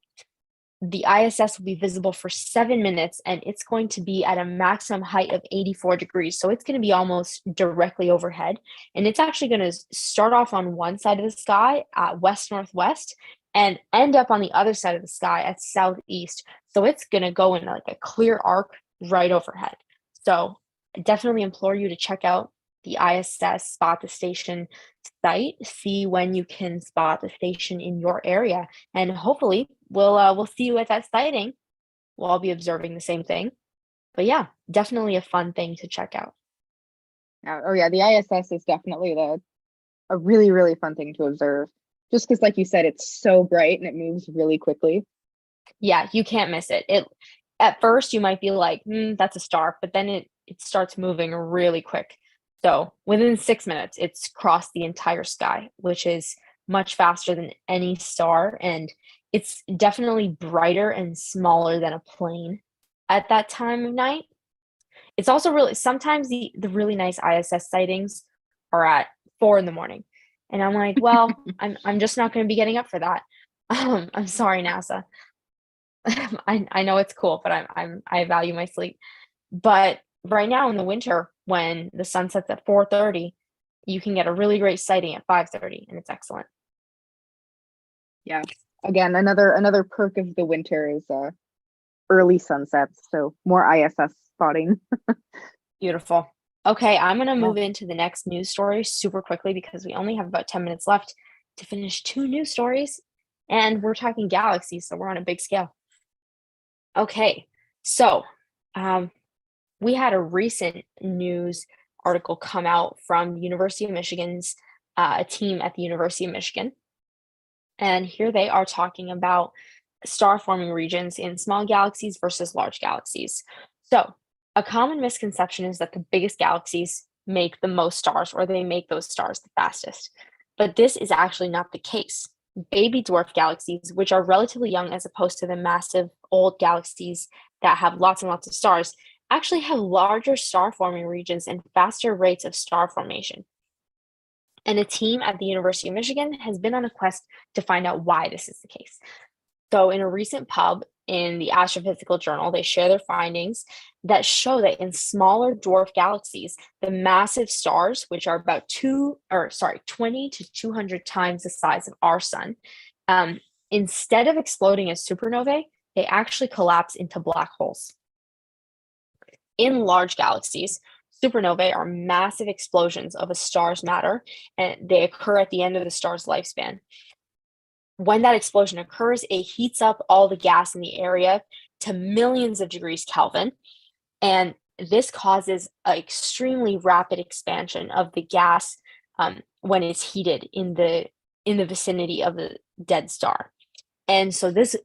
The ISS will be visible for 7 minutes, and it's going to be at a maximum height of 84 degrees. So it's going to be almost directly overhead. And it's actually going to start off on one side of the sky at west-northwest and end up on the other side of the sky at southeast. So it's going to go in like a clear arc right overhead. So I definitely implore you to check out the ISS Spot the Station site, see when you can spot the station in your area, and hopefully we'll see you at that sighting. We'll all be observing the same thing. But yeah, definitely a fun thing to check out. Oh yeah, the ISS is definitely a really, really fun thing to observe. just because, like you said, it's so bright and it moves really quickly. Yeah, you can't miss it. It at first you might be like, that's a star, but then it starts moving really quick. So within 6 minutes, it's crossed the entire sky, which is much faster than any star, and it's definitely brighter and smaller than a plane at that time of night. It's also really sometimes the really nice ISS sightings are at 4 in the morning. And I'm like, well, I'm just not going to be getting up for that. I'm sorry, NASA. I know it's cool, but I value my sleep. But right now in the winter, when the sun sets at 4:30, you can get a really great sighting at 5:30, and it's excellent. Yeah. Again, another perk of the winter is early sunsets, so more ISS spotting. Beautiful. Okay, I'm gonna Yeah. move into the next news story super quickly because we only have about 10 minutes left to finish two news stories, and we're talking galaxies, so we're on a big scale. Okay, so um, we had a recent news article come out from University of Michigan's a team at the University of Michigan, and here they are talking about star forming regions in small galaxies versus large galaxies. So, a common misconception is that the biggest galaxies make the most stars or they make those stars the fastest. But this is actually not the case. Baby dwarf galaxies, which are relatively young as opposed to the massive old galaxies that have lots and lots of stars, actually have larger star forming regions and faster rates of star formation. And a team at the University of Michigan has been on a quest to find out why this is the case. So, in a recent pub in the Astrophysical Journal, they share their findings that show that in smaller dwarf galaxies, the massive stars, which are about 20 to 200 times the size of our sun, instead of exploding as supernovae, they actually collapse into black holes. In large galaxies, supernovae are massive explosions of a star's matter, and they occur at the end of the star's lifespan. When that explosion occurs, it heats up all the gas in the area to millions of degrees Kelvin, and this causes an extremely rapid expansion of the gas when it's heated in the vicinity of the dead star. And so this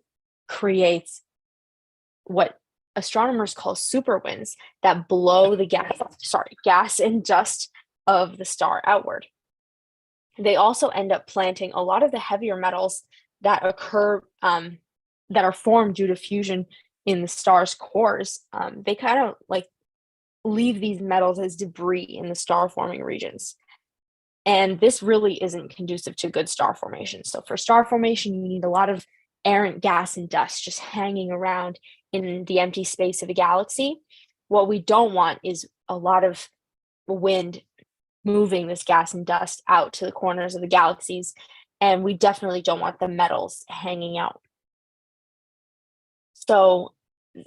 creates what astronomers call super winds that blow the gas and dust of the star outward. They also end up planting a lot of the heavier metals that occur that are formed due to fusion in the star's cores. They kind of like leave these metals as debris in the star forming regions. And this really isn't conducive to good star formation. So for star formation, you need a lot of errant gas and dust just hanging around in the empty space of a galaxy. What we don't want is a lot of wind moving this gas and dust out to the corners of the galaxies, and we definitely don't want the metals hanging out. So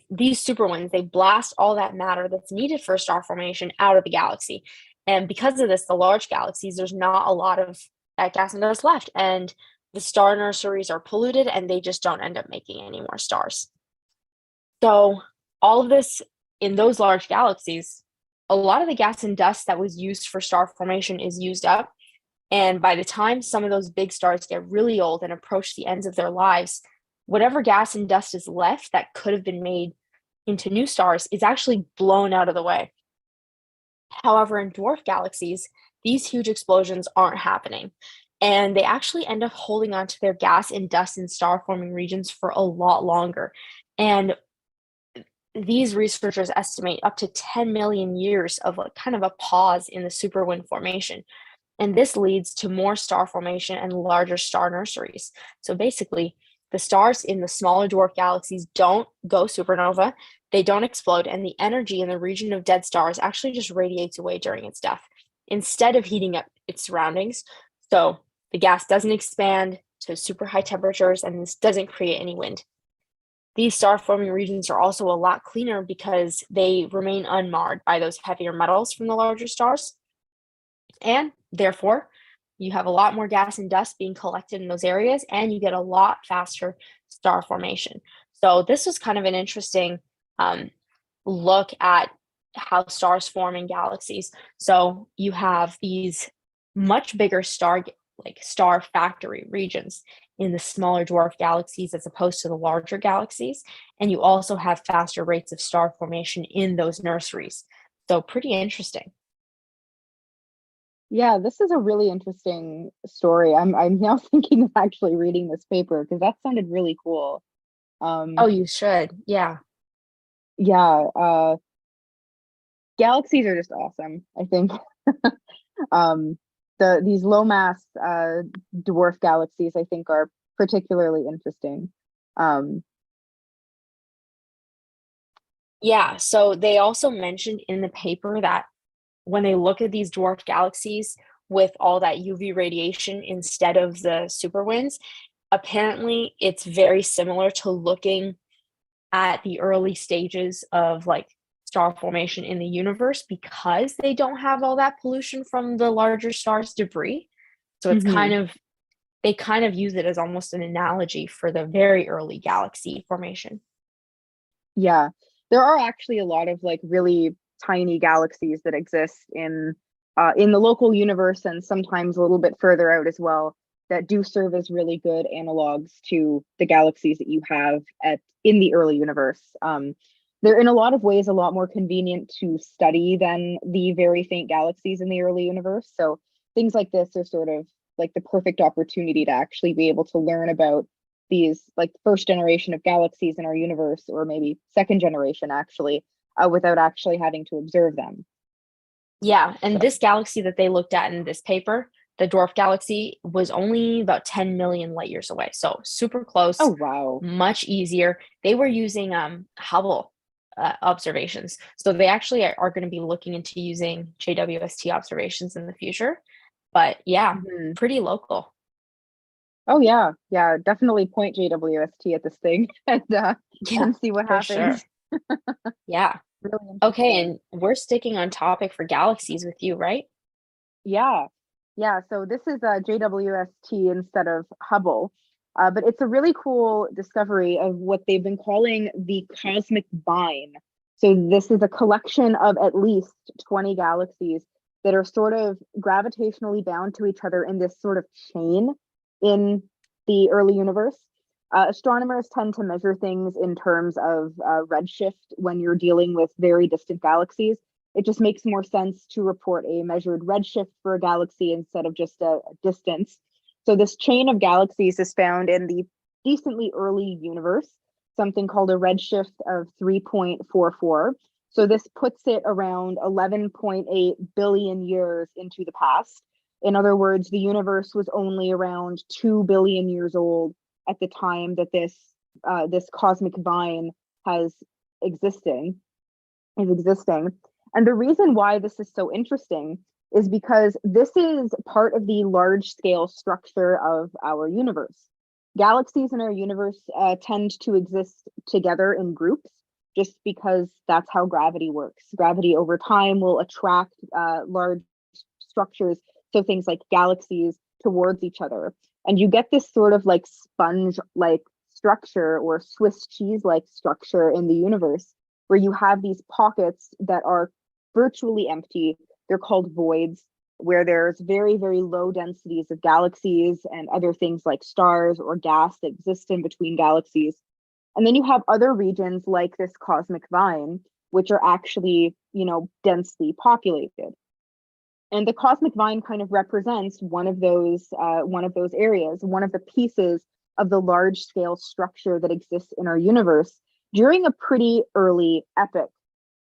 these super winds, they blast all that matter that's needed for star formation out of the galaxy. And because of this, the large galaxies, there's not a lot of that gas and dust left, and the star nurseries are polluted and they just don't end up making any more stars. So all of this in those large galaxies, a lot of the gas and dust that was used for star formation is used up. And by the time some of those big stars get really old and approach the ends of their lives, whatever gas and dust is left that could have been made into new stars is actually blown out of the way. However, in dwarf galaxies, these huge explosions aren't happening. And they actually end up holding on to their gas and dust in star forming regions for a lot longer. And these researchers estimate up to 10 million years of like kind of a pause in the superwind formation. And this leads to more star formation and larger star nurseries. So basically, the stars in the smaller dwarf galaxies don't go supernova, they don't explode, and the energy in the region of dead stars actually just radiates away during its death instead of heating up its surroundings. So the gas doesn't expand to super high temperatures, and this doesn't create any wind. These star forming regions are also a lot cleaner because they remain unmarred by those heavier metals from the larger stars. And therefore, you have a lot more gas and dust being collected in those areas, and you get a lot faster star formation. So this was kind of an interesting look at how stars form in galaxies. So you have these much bigger like star factory regions in the smaller dwarf galaxies as opposed to the larger galaxies. And you also have faster rates of star formation in those nurseries. So pretty interesting. Yeah, this is a really interesting story. I'm now thinking of actually reading this paper because that sounded really cool. Oh, you should. Yeah. Yeah, galaxies are just awesome, I think. um these low mass dwarf galaxies I think are particularly interesting. um Yeah. So they also mentioned in the paper that when they look at these dwarf galaxies with all that UV radiation instead of the super winds, apparently it's very similar to looking at the early stages of like star formation in the universe because they don't have all that pollution from the larger stars' debris. So it's mhm. kind of they kind of use it as almost an analogy for the very early galaxy formation. Yeah, there are actually a lot of like really tiny galaxies that exist in the local universe and sometimes a little bit further out as well that do serve as really good analogs to the galaxies that you have at in the early universe. They're in a lot of ways a lot more convenient to study than the very faint galaxies in the early universe. So things like this are sort of like the perfect opportunity to actually be able to learn about these like first generation of galaxies in our universe, or maybe second generation actually, without actually having to observe them. Yeah, and So, this galaxy that they looked at in this paper, the dwarf galaxy, was only about 10 million light years away. So super oh close, wow. much easier. They were using Hubble observations. So they actually are going to be looking into using JWST observations in the future. But yeah, Mhm. pretty local. Oh yeah, yeah, definitely point JWST at this thing Yeah, and see what for sure. happens. Yeah. Really Okay, interesting. and we're sticking on topic for galaxies with you, right? Yeah, yeah. So this is JWST instead of Hubble, but it's a really cool discovery of what they've been calling the cosmic vine. So this is a collection of at least 20 galaxies that are sort of gravitationally bound to each other in this sort of chain in the early universe. Astronomers tend to measure things in terms of redshift when you're dealing with very distant galaxies. It just makes more sense to report a measured redshift for a galaxy instead of just a distance. So this chain of galaxies is found in the decently early universe, something called a redshift of 3.44. So this puts it around 11.8 billion years into the past. In other words, the universe was only around 2 billion years old at the time that this cosmic vine has existing is existing. And the reason why this is so interesting is because this is part of the large scale structure of our universe. Galaxies in our universe tend to exist together in groups just because that's how gravity works. Gravity over time will attract large structures, so things like galaxies, towards each other. And you get this sort of like sponge like structure or Swiss cheese like structure in the universe where you have these pockets that are virtually empty. They're called voids, where there's very, very low densities of galaxies and other things like stars or gas that exist in between galaxies. And then you have other regions like this cosmic vine, which are actually, densely populated. And the cosmic vine kind of represents one of those areas, one of the pieces of the large scale structure that exists in our universe during a pretty early epoch.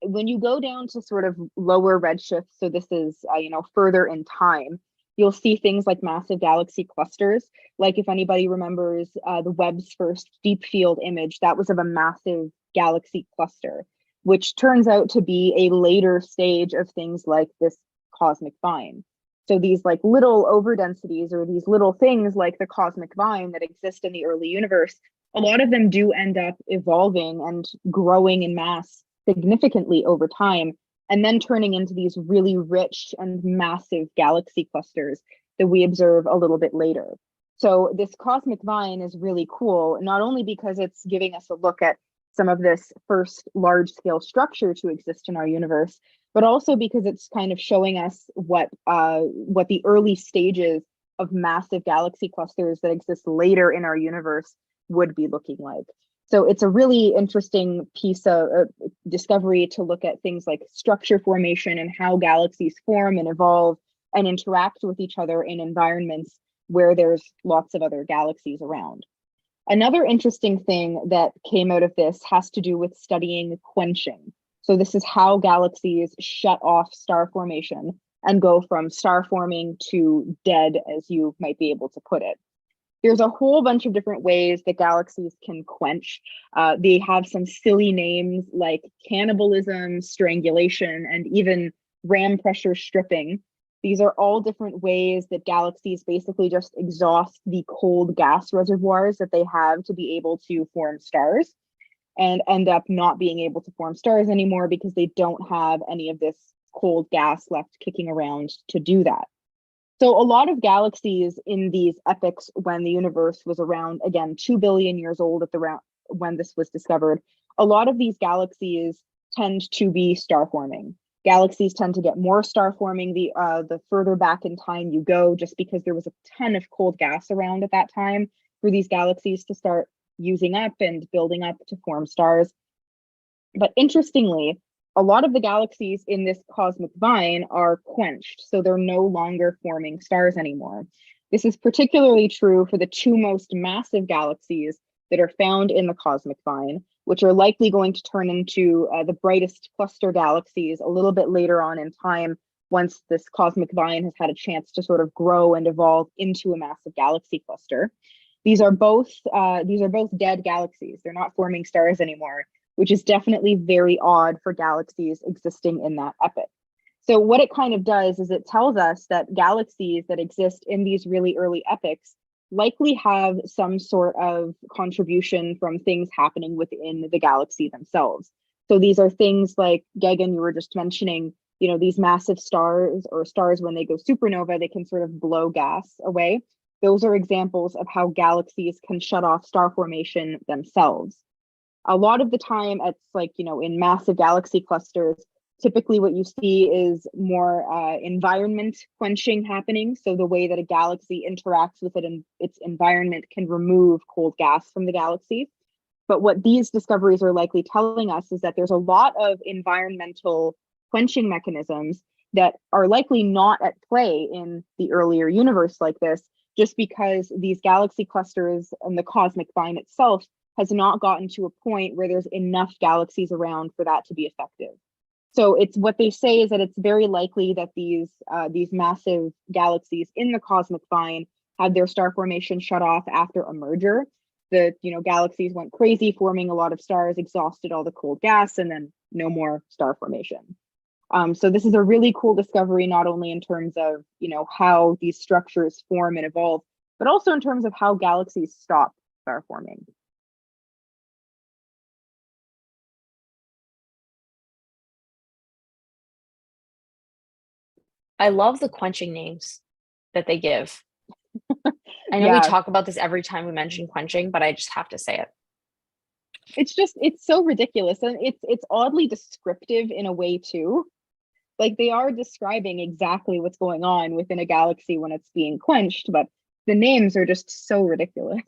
When you go down to sort of lower redshift, so this is further in time, you'll see things like massive galaxy clusters. Like if anybody remembers the Webb's first deep field image, that was of a massive galaxy cluster, which turns out to be a later stage of things like this cosmic vine. So these like little overdensities or these little things like the cosmic vine that exist in the early universe, a lot of them do end up evolving and growing in mass significantly over time, and then turning into these really rich and massive galaxy clusters that we observe a little bit later. So this cosmic vine is really cool, not only because it's giving us a look at some of this first large scale structure to exist in our universe, but also because it's kind of showing us what the early stages of massive galaxy clusters that exist later in our universe would be looking like. So it's a really interesting piece of discovery to look at things like structure formation and how galaxies form and evolve and interact with each other in environments where there's lots of other galaxies around. Another interesting thing that came out of this has to do with studying quenching. So this is how galaxies shut off star formation and go from star forming to dead, as you might be able to put it. There's a whole bunch of different ways that galaxies can quench. They have some silly names like cannibalism, strangulation, and even ram pressure stripping. These are all different ways that galaxies basically just exhaust the cold gas reservoirs that they have to be able to form stars, and end up not being able to form stars anymore because they don't have any of this cold gas left kicking around to do that. So a lot of galaxies in these epochs when the universe was around, again, 2 billion years old at the when this was discovered, a lot of these galaxies tend to be star forming. Galaxies tend to get more star forming the further back in time you go, just because there was a ton of cold gas around at that time for these galaxies to start using up and building up to form stars. But interestingly, a lot of the galaxies in this cosmic vine are quenched, so they're no longer forming stars anymore. This is particularly true for the two most massive galaxies that are found in the cosmic vine, which are likely going to turn into the brightest cluster galaxies a little bit later on in time, once this cosmic vine has had a chance to sort of grow and evolve into a massive galaxy cluster. These are both dead galaxies. They're not forming stars anymore, which is definitely very odd for galaxies existing in that epoch. So what it kind of does is it tells us that galaxies that exist in these really early epochs likely have some sort of contribution from things happening within the galaxy themselves. So these are things like, Gagan, you were just mentioning, you know, these massive stars, or stars when they go supernova, they can sort of blow gas away. Those are examples of how galaxies can shut off star formation themselves. A lot of the time, it's like, you know, in massive galaxy clusters, typically what you see is more environment quenching happening. So the way that a galaxy interacts with it and its environment can remove cold gas from the galaxy. But what these discoveries are likely telling us is that there's a lot of environmental quenching mechanisms that are likely not at play in the earlier universe like this, just because these galaxy clusters and the cosmic vine itself has not gotten to a point where there's enough galaxies around for that to be effective. So it's what they say is that it's very likely that these massive galaxies in the cosmic vine had their star formation shut off after a merger. The galaxies went crazy, forming a lot of stars, exhausted all the cold gas, and then no more star formation. So this is a really cool discovery, not only in terms of how these structures form and evolve, but also in terms of how galaxies stop star forming. I love the quenching names that they give. I know Yeah. we talk about this every time we mention quenching, but I just have to say it. It's so ridiculous, and it's oddly descriptive in a way too. Like, they are describing exactly what's going on within a galaxy when it's being quenched, but the names are just so ridiculous.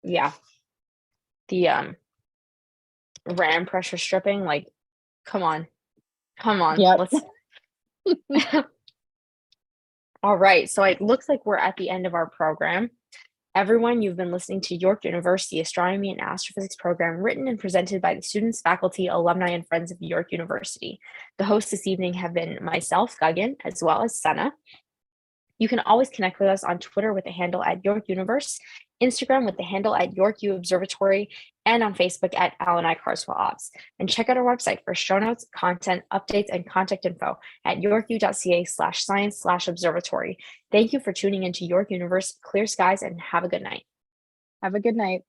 Yeah. The ram pressure stripping, like, come on. Yep. Let's All right, so it looks like we're at the end of our program. Everyone, you've been listening to York University Astronomy and Astrophysics program, written and presented by the students, faculty, alumni, and friends of York University. The hosts this evening have been myself, Gagan, as well as Sana. You can always connect with us on Twitter with the handle at York Universe, Instagram with the handle at York U Observatory, and on Facebook at Allan Carswell Obs. And check out our website for show notes, content, updates, and contact info at yorku.ca/science/observatory. Thank you for tuning into York Universe. Clear skies and have a good night. Have a good night.